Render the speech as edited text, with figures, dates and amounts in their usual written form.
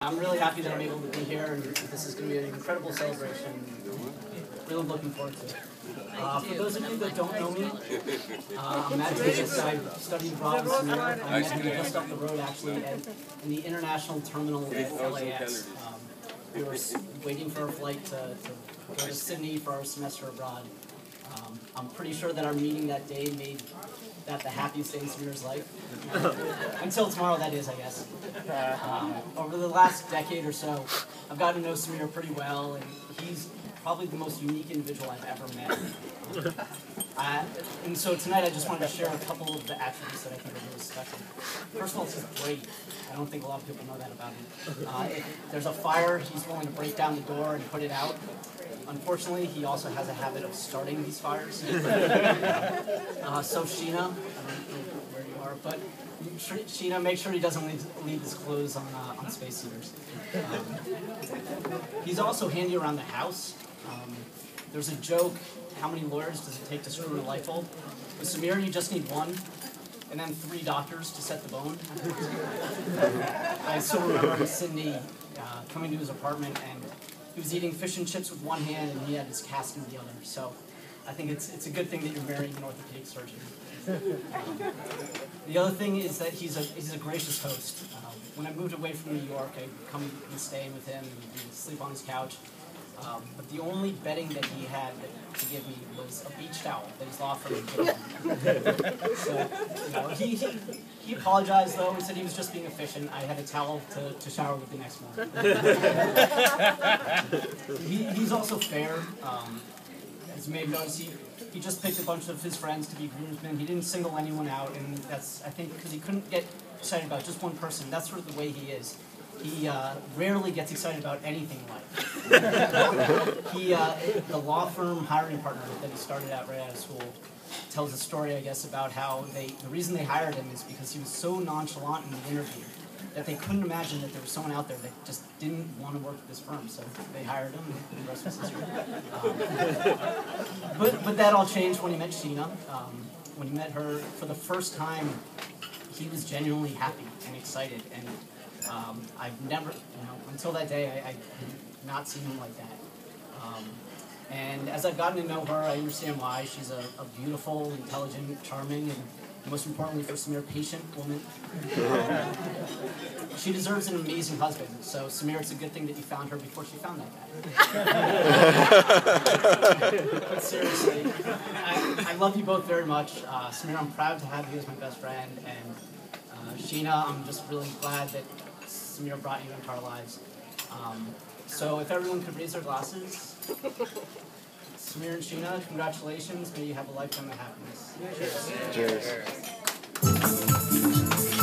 I'm really happy that I'm able to be here, and this is going to be an incredible celebration. Really looking forward to it. For those of you that don't know me, I'm Matt Davis. I studied abroad with Samir. I met him just up the road, actually, in the international terminal at LAX. We were waiting for our flight to go to Sydney for our semester abroad. I'm pretty sure that our meeting that day made that the happiest day in Samir's life. Until tomorrow, that is, I guess. Over the last decade or so, I've gotten to know Samir pretty well, and he's probably the most unique individual I've ever met. And so tonight I just wanted to share a couple of the attributes that I think are really special. First of all, he's great. I don't think a lot of people know that about him. If there's a fire, he's willing to break down the door and put it out. Unfortunately, he also has a habit of starting these fires. So Sheena, I don't know where you are, but Sheena, make sure he doesn't leave his clothes on space heaters. He's also handy around the house. There's a joke, how many lawyers does it take to screw in a light bulb? With Samir, you just need one, and then 3 doctors to set the bone. I still remember in Sydney coming to his apartment, and he was eating fish and chips with one hand, and he had his cast in the other. So I think it's a good thing that you're marrying an orthopedic surgeon. The other thing is that he's a gracious host. When I moved away from New York, I'd come and stay with him and sleep on his couch. But the only bedding that he had to give me was a beach towel that his law firm had given him. So, he apologized though. He said he was just being efficient. I had a towel to shower with the next morning. He's also fair. As you may have noticed, he just picked a bunch of his friends to be groomsmen. He didn't single anyone out, and that's, I think, because he couldn't get excited about just one person. That's sort of the way he is. He rarely gets excited about anything in life. The law firm hiring partner that he started out right out of school tells a story, I guess, about how the reason they hired him is because he was so nonchalant in the interview that they couldn't imagine that there was someone out there that just didn't want to work at this firm. So they hired him, and the rest was history. But that all changed when he met Sheena. When he met her for the first time, he was genuinely happy and excited. And I've never, until that day, I had not seen him like that. And as I've gotten to know her, I understand why. She's a beautiful, intelligent, charming, and most importantly for Samir, patient woman. She deserves an amazing husband. So Samir, it's a good thing that you found her before she found that guy. But seriously, I love you both very much. Samir, I'm proud to have you as my best friend. And Sheena, I'm just really glad that Samir brought you into our lives. So if everyone could raise their glasses. Samir and Sheena, congratulations. May you have a lifetime of happiness. Cheers. Cheers.